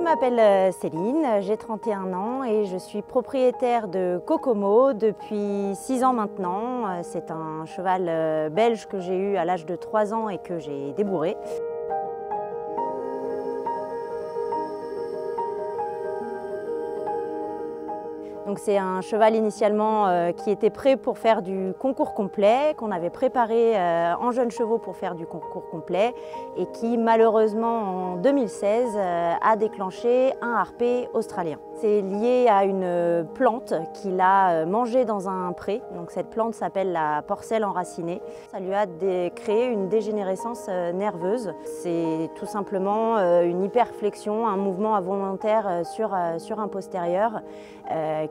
m'appelle Céline, j'ai 31 ans et je suis propriétaire de Kokomo depuis 6 ans maintenant. C'est un cheval belge que j'ai eu à l'âge de 3 ans et que j'ai débourré. C'est un cheval initialement qui était prêt pour faire du concours complet, qu'on avait préparé en jeunes chevaux pour faire du concours complet et qui malheureusement en 2016 a déclenché un harpé australien. C'est lié à une plante qu'il a mangée dans un pré. Donc cette plante s'appelle la porcelle enracinée. Ça lui a créé une dégénérescence nerveuse. C'est tout simplement une hyperflexion, un mouvement involontaire sur un postérieur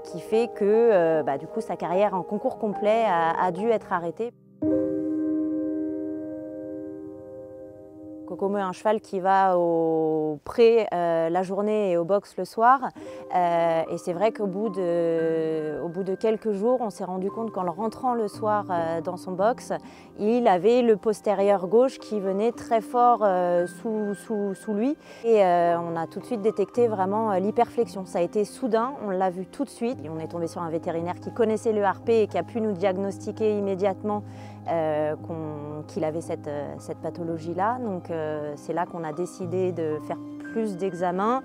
qui fait que du coup, sa carrière en concours complet a dû être arrêtée. Kokomo est un cheval qui va au pré la journée et au box le soir. Et c'est vrai qu'au bout de quelques jours, on s'est rendu compte qu'en le rentrant le soir dans son box, il avait le postérieur gauche qui venait très fort sous lui. Et on a tout de suite détecté vraiment l'hyperflexion. Ça a été soudain, on l'a vu tout de suite. Et on est tombé sur un vétérinaire qui connaissait le harpé et qui a pu nous diagnostiquer immédiatement qu'il avait cette pathologie-là. Donc c'est là qu'on a décidé de faire plus d'examens,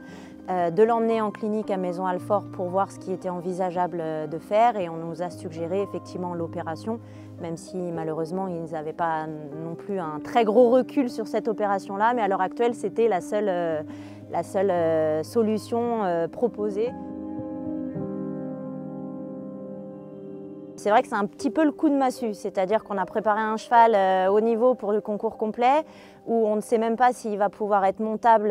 de l'emmener en clinique à Maisons-Alfort pour voir ce qui était envisageable de faire, et on nous a suggéré effectivement l'opération, même si malheureusement ils n'avaient pas non plus un très gros recul sur cette opération-là, mais à l'heure actuelle c'était la seule solution proposée. C'est vrai que c'est un petit peu le coup de massue, c'est-à-dire qu'on a préparé un cheval au niveau pour le concours complet où on ne sait même pas s'il va pouvoir être montable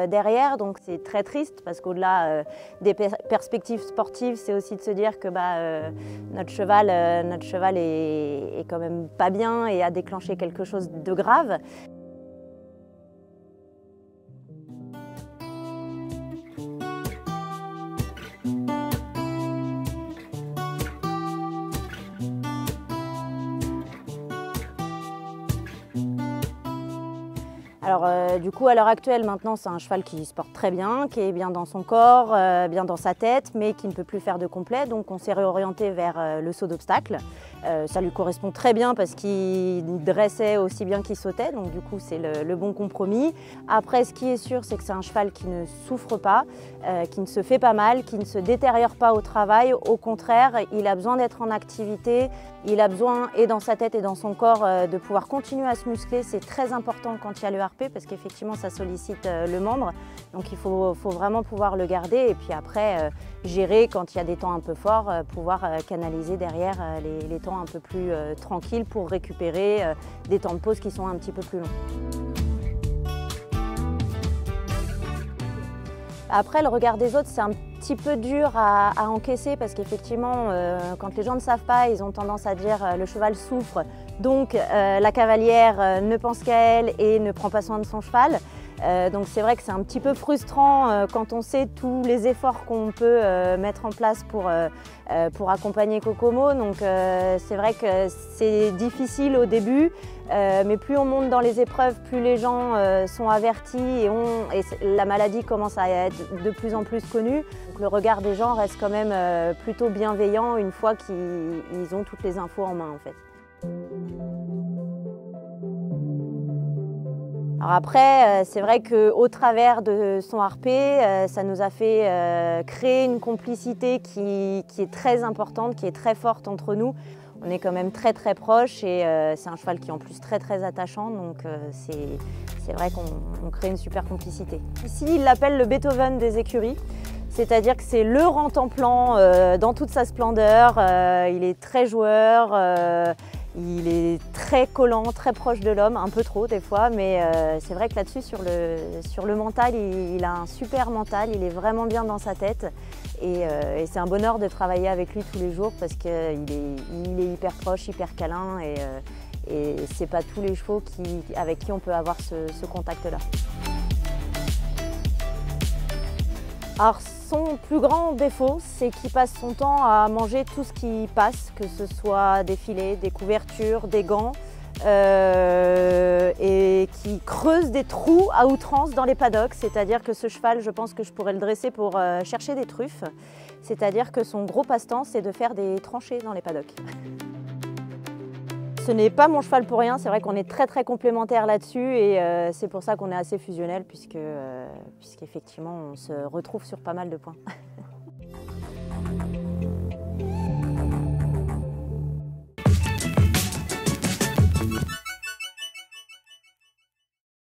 derrière, donc c'est très triste parce qu'au-delà des perspectives sportives, c'est aussi de se dire que notre cheval est quand même pas bien et a déclenché quelque chose de grave. Alors du coup à l'heure actuelle maintenant c'est un cheval qui se porte très bien, qui est bien dans son corps, bien dans sa tête, mais qui ne peut plus faire de complet, donc on s'est réorienté vers le saut d'obstacle. Ça lui correspond très bien parce qu'il dressait aussi bien qu'il sautait, donc du coup c'est le bon compromis. Après ce qui est sûr c'est que c'est un cheval qui ne souffre pas, qui ne se fait pas mal, qui ne se détériore pas au travail, au contraire il a besoin d'être en activité, il a besoin et dans sa tête et dans son corps de pouvoir continuer à se muscler, c'est très important quand il y a le harpé parce qu'effectivement ça sollicite le membre, donc il faut vraiment pouvoir le garder et puis après gérer quand il y a des temps un peu forts, pouvoir canaliser derrière les temps un peu plus tranquilles pour récupérer des temps de pause qui sont un petit peu plus longs. Après, le regard des autres, c'est un petit peu dur à encaisser parce qu'effectivement, quand les gens ne savent pas, ils ont tendance à dire le cheval souffre, donc la cavalière ne pense qu'à elle et ne prend pas soin de son cheval. Donc c'est vrai que c'est un petit peu frustrant quand on sait tous les efforts qu'on peut mettre en place pour accompagner Kokomo. Donc c'est vrai que c'est difficile au début, mais plus on monte dans les épreuves, plus les gens sont avertis et la maladie commence à être de plus en plus connue. Donc le regard des gens reste quand même plutôt bienveillant une fois qu'ils ont toutes les infos en main en fait. Alors après, c'est vrai qu'au travers de son harpé, ça nous a fait créer une complicité qui est très importante, qui est très forte entre nous. On est quand même très proches et c'est un cheval qui est en plus très attachant, donc c'est vrai qu'on crée une super complicité. Ici, il l'appelle le Beethoven des écuries. C'est-à-dire que c'est le Rantanplan dans toute sa splendeur, il est très joueur, il est très collant, très proche de l'homme, un peu trop des fois, mais c'est vrai que là-dessus, sur le mental, il a un super mental, il est vraiment bien dans sa tête et c'est un bonheur de travailler avec lui tous les jours parce qu'il est hyper proche, hyper câlin et c'est pas tous les chevaux avec qui on peut avoir ce contact-là. Alors, son plus grand défaut, c'est qu'il passe son temps à manger tout ce qui passe, que ce soit des filets, des couvertures, des gants. et qui creuse des trous à outrance dans les paddocks. C'est-à-dire que ce cheval, je pense que je pourrais le dresser pour chercher des truffes. C'est-à-dire que son gros passe-temps, c'est de faire des tranchées dans les paddocks. Ce n'est pas mon cheval pour rien, c'est vrai qu'on est très complémentaires là-dessus et c'est pour ça qu'on est assez fusionnels puisqu'effectivement on se retrouve sur pas mal de points.